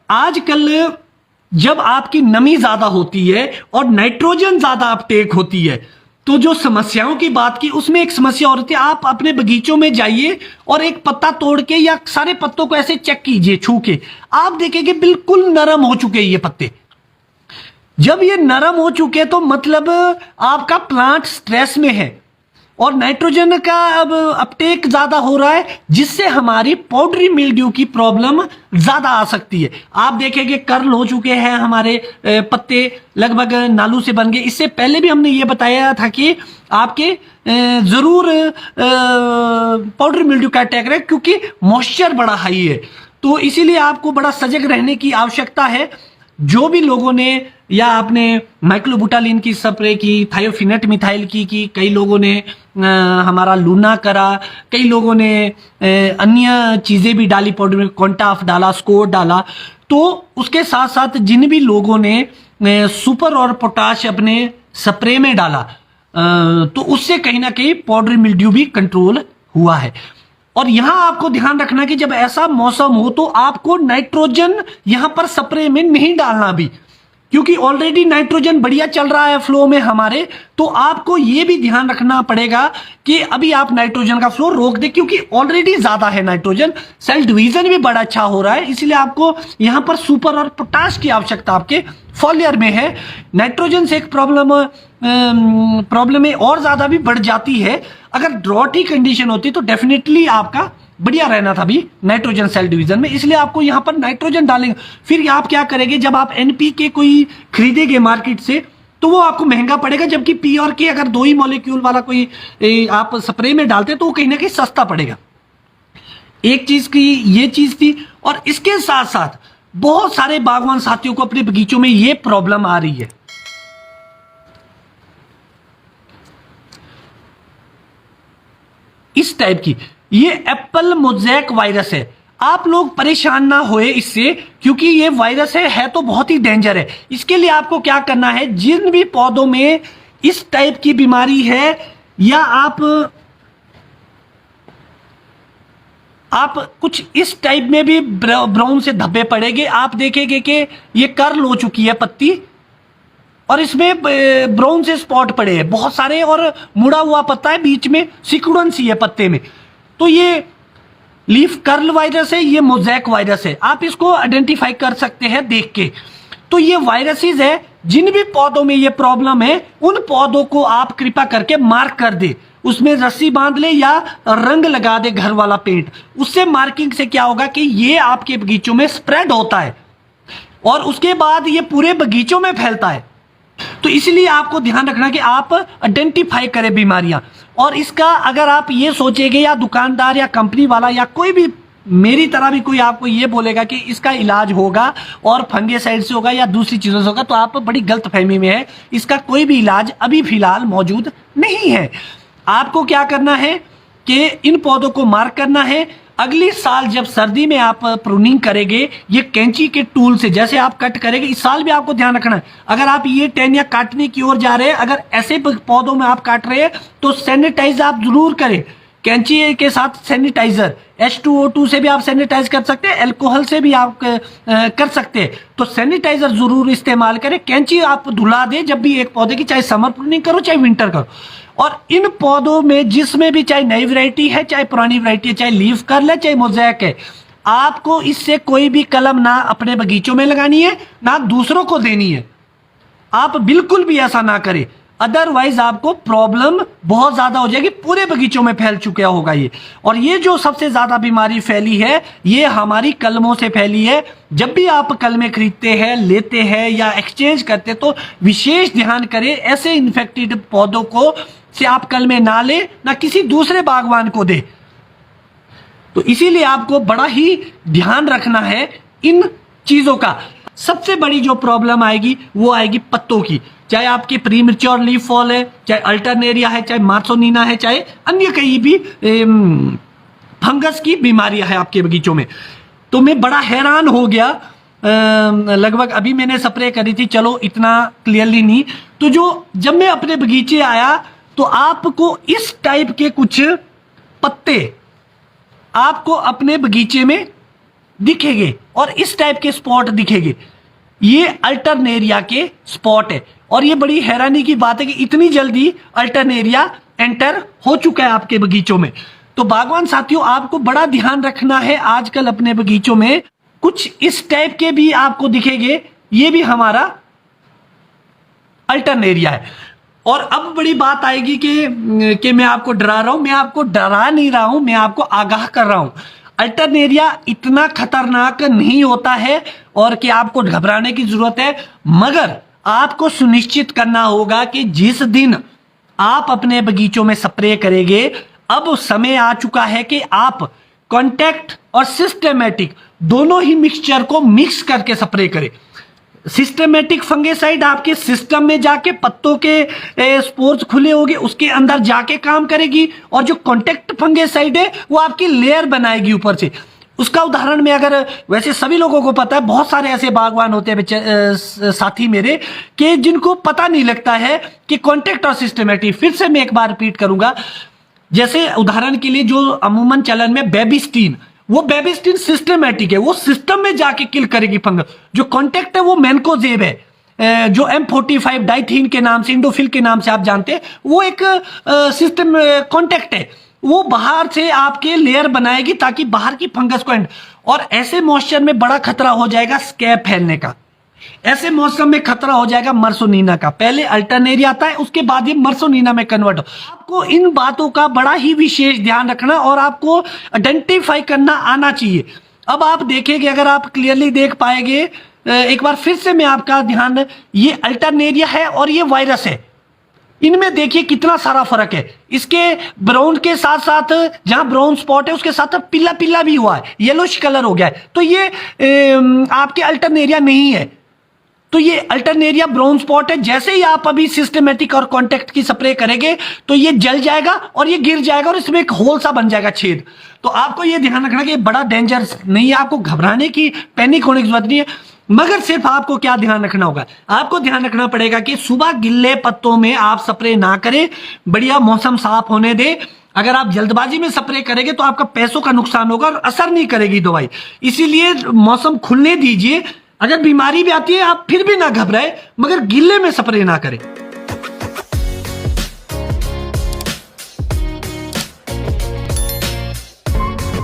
आजकल जब आपकी नमी ज्यादा होती है और नाइट्रोजन ज्यादा अपटेक होती है, तो जो समस्याओं की बात की उसमें एक समस्या और होती है। आप अपने बगीचों में जाइए और एक पत्ता तोड़ के या सारे पत्तों को ऐसे चेक कीजिए छू के, आप देखेंगे बिल्कुल नरम हो चुके हैं ये पत्ते। जब ये नरम हो चुके तो मतलब आपका प्लांट स्ट्रेस में है और नाइट्रोजन का अब अपटेक ज्यादा हो रहा है, जिससे हमारी पाउडरी मिल्ड्यू की प्रॉब्लम ज्यादा आ सकती है। आप देखेंगे कर्ल हो चुके हैं हमारे पत्ते, लगभग नालू से बन गए। इससे पहले भी हमने ये बताया था कि आपके जरूर पाउडरी मिल्ड्यू का अटैक रहे, क्योंकि मॉइस्चर बड़ा हाई है। तो इसीलिए आपको बड़ा सजग रहने की आवश्यकता है। जो भी लोगों ने या आपने माइक्लोबुटालिन की स्प्रे की, थायोफिनेट मिथाइल की कई लोगों ने हमारा लूना करा, कई लोगों ने अन्य चीजें भी डाली, पाउडर में कॉन्टाफ डाला, स्कोर डाला। तो उसके साथ साथ जिन भी लोगों ने सुपर और पोटाश अपने स्प्रे में डाला, तो उससे कहीं ना कहीं पाउडरी मिल्ड्यू भी कंट्रोल हुआ है। और यहां आपको ध्यान रखना कि जब ऐसा मौसम हो तो आपको नाइट्रोजन यहां पर स्प्रे में नहीं डालना भी, क्योंकि ऑलरेडी नाइट्रोजन बढ़िया चल रहा है फ्लो में हमारे। तो आपको यह भी ध्यान रखना पड़ेगा कि अभी आप नाइट्रोजन का फ्लो रोक दे, क्योंकि ऑलरेडी ज्यादा है नाइट्रोजन, सेल डिवीजन भी बड़ा अच्छा हो रहा है। इसलिए आपको यहां पर सुपर और पोटाश की आवश्यकता आपके फॉलियर में है। नाइट्रोजन से एक प्रॉब्लम में और ज्यादा भी बढ़ जाती है। अगर ड्रॉटी कंडीशन होती तो डेफिनेटली आपका बढ़िया रहना था भी नाइट्रोजन सेल डिवीजन में। इसलिए आपको यहां पर नाइट्रोजन डालेंगे। फिर आप क्या करेंगे, जब आप एनपीके कोई खरीदेंगे मार्केट से तो वो आपको महंगा पड़ेगा, जबकि पी और के अगर 2 ही मॉलिक्यूल वाला कोई आप स्प्रे में डालते तो वो कहीं ना कहीं सस्ता पड़ेगा। एक चीज की ये चीज थी। और इसके साथ साथ बहुत सारे बागवान साथियों को अपने बगीचों में ये प्रॉब्लम आ रही है। इस टाइप की, ये एप्पल मोज़ेक वायरस है। आप लोग परेशान ना होए इससे, क्योंकि ये वायरस है तो बहुत ही डेंजर है। इसके लिए आपको क्या करना है, जिन भी पौधों में इस टाइप की बीमारी है या आप कुछ इस टाइप में भी ब्राउन से धब्बे पड़ेंगे। आप देखेंगे कि ये कर्ल हो चुकी है पत्ती और इसमें ब्राउन से स्पॉट पड़े हैं बहुत सारे, और मुड़ा हुआ पत्ता है, बीच में सिकुड़न सी है पत्ते में। तो ये लीफ कर्ल वायरस है, ये मोज़ेक वायरस है। आप इसको आइडेंटिफाई कर सकते हैं देख के। तो ये वायरसेस है, जिन भी पौधों में ये प्रॉब्लम है उन पौधों को आप कृपा करके मार्क कर दे, उसमें रस्सी बांध ले या रंग लगा दे घर वाला पेंट। उससे मार्किंग से क्या होगा कि ये आपके बगीचों में स्प्रेड होता है और उसके बाद ये पूरे बगीचों में फैलता है। तो इसलिए आपको ध्यान रखना कि आप आइडेंटिफाई करें बीमारियां। और इसका अगर आप ये सोचेंगे, या दुकानदार या कंपनी वाला या कोई भी मेरी तरह भी कोई आपको ये बोलेगा कि इसका इलाज होगा और फंगिसाइड से होगा या दूसरी चीजों से होगा, तो आप बड़ी गलतफहमी में है। इसका कोई भी इलाज अभी फिलहाल मौजूद नहीं है। आपको क्या करना है कि इन पौधों को मार्क करना है। अगली साल जब सर्दी में आप प्रूनिंग करेंगे, ये कैंची के टूल से जैसे आप कट करेंगे, इस साल भी आपको ध्यान रखना है। अगर आप ये टेन या काटने की ओर जा रहे हैं, अगर ऐसे पौधों में आप काट रहे हैं तो सैनिटाइज आप जरूर करें। कैंची के साथ सैनिटाइजर, H2O2 से भी आप सैनिटाइज कर सकते हैं, अल्कोहल से भी आप कर सकते हैं। तो सैनिटाइजर जरूर इस्तेमाल करें। कैंची आप धुला दें जब भी एक पौधे की, चाहे समर प्रूनिंग करो चाहे विंटर करो। और इन पौधों में जिसमें भी, चाहे नई वैरायटी है चाहे पुरानी वैरायटी है, चाहे लीफ कर्ल है चाहे मोज़ेक है, आपको इससे कोई भी कलम ना अपने बगीचों में लगानी है ना दूसरों को देनी है। आप बिल्कुल भी ऐसा ना करें, अदरवाइज आपको प्रॉब्लम बहुत ज्यादा हो जाएगी। पूरे बगीचों में फैल चुका होगा ये। और ये जो सबसे ज्यादा बीमारी फैली है, ये हमारी कलमों से फैली है। जब भी आप कलमें खरीदते हैं, लेते हैं या एक्सचेंज करते, तो विशेष ध्यान करें ऐसे इन्फेक्टेड पौधों को से आप कलमें ना ले, ना किसी दूसरे बागवान को दे। तो इसीलिए आपको बड़ा ही ध्यान रखना है इन चीजों का। सबसे बड़ी जो प्रॉब्लम आएगी वो आएगी पत्तों की, चाहे आपकी प्री मैच्योर लीफ फॉल है, चाहे अल्टरनेरिया है, चाहे मार्सोनिना है, चाहे अन्य कई भी फंगस की बीमारियां है आपके बगीचों में। तो मैं बड़ा हैरान हो गया, लगभग अभी मैंने स्प्रे करी थी, चलो इतना क्लियरली नहीं। तो जब मैं अपने बगीचे आया तो आपको इस टाइप के कुछ पत्ते आपको अपने बगीचे में दिखेंगे और इस टाइप के स्पॉट दिखेंगे, ये अल्टरनेरिया के स्पॉट है। और ये बड़ी हैरानी की बात है कि इतनी जल्दी अल्टरनेरिया एंटर हो चुका है आपके बगीचों में। तो बागवान साथियों, आपको बड़ा ध्यान रखना है, आजकल अपने बगीचों में कुछ इस टाइप के भी आपको दिखेंगे, ये भी हमारा अल्टरनेरिया है। और अब बड़ी बात आएगी कि मैं आपको डरा रहा हूं, मैं आपको डरा नहीं रहा हूं, मैं आपको आगाह कर रहा हूं। अल्टरनेरिया इतना खतरनाक नहीं होता है और कि आपको घबराने की जरूरत है, मगर आपको सुनिश्चित करना होगा कि जिस दिन आप अपने बगीचों में स्प्रे करेंगे, अब समय आ चुका है कि आप कॉन्टैक्ट और सिस्टेमेटिक दोनों ही मिक्सचर को मिक्स करके स्प्रे करें। सिस्टेमेटिक फंगेसाइड आपके सिस्टम में जाके पत्तों के स्पोर्स खुले होंगे, उसके अंदर जाके काम करेगी, और जो कॉन्टैक्ट फंगेसाइड है वो आपकी लेयर बनाएगी ऊपर से। उसका उदाहरण में, अगर वैसे सभी लोगों को पता है, बहुत सारे ऐसे बागवान होते हैं साथी मेरे कि जिनको पता नहीं लगता है कि कॉन्टैक्ट और सिस्टेमेटिक। फिर से मैं एक बार रिपीट करूंगा, जैसे उदाहरण के लिए जो अमूमन चलन में बेबिस्टीन, वो बेबिस्टीन सिस्टेमेटिक है, वो सिस्टम में जाके किल करेगी फंगस। जो कॉन्टैक्ट है वो मैनकोजेब है, जो M45 डाइथीन के नाम से, इंडोफिल के नाम से आप जानते हैं, वो एक सिस्टम कॉन्टैक्ट है, वो बाहर से आपके लेयर बनाएगी ताकि बाहर की फंगस को और ऐसे मॉइस्चर में बड़ा खतरा हो जाएगा स्कैब फैलने का। ऐसे मौसम में खतरा हो जाएगा मर्सोनीना का। पहले अल्टरनेरिया आता है, उसके बाद ये मर्सोनीना में कन्वर्ट हो। आपको इन बातों का बड़ा ही विशेष ध्यान रखना और आपको आइडेंटिफाई करना आना चाहिए। अब आप देखेंगे, अगर आप क्लियरली देख पाएंगे, एक बार फिर से मैं आपका ध्यान, ये अल्टरनेरिया है और ये वायरस है, इनमें देखिए कितना सारा फर्क है। इसके ब्राउन के साथ साथ, जहां ब्राउन स्पॉट है उसके साथ पीला पीला भी हुआ है, येलोश कलर हो गया है, तो ये आपके अल्टरनेरिया नहीं है। तो ये अल्टरनेरिया ब्राउन स्पॉट है। जैसे ही आप अभी सिस्टेमेटिक और कॉन्टैक्ट की स्प्रे करेंगे तो ये जल जाएगा और ये गिर जाएगा और इसमें एक होल सा बन जाएगा, छेद। तो आपको ये ध्यान रखना कि ये बड़ा डेंजर नहीं है, आपको घबराने की, पैनिक होने की जरूरत नहीं है। मगर सिर्फ आपको क्या ध्यान रखना होगा, आपको ध्यान रखना पड़ेगा कि सुबह गिल्ले पत्तों में आप स्प्रे ना करें, बढ़िया मौसम साफ होने दे। अगर आप जल्दबाजी में स्प्रे करेंगे तो आपका पैसों का नुकसान होगा और असर नहीं करेगी दवाई। इसीलिए मौसम खुलने दीजिए। अगर बीमारी भी आती है आप फिर भी ना घबराए, मगर गिल्ले में स्प्रे ना करें।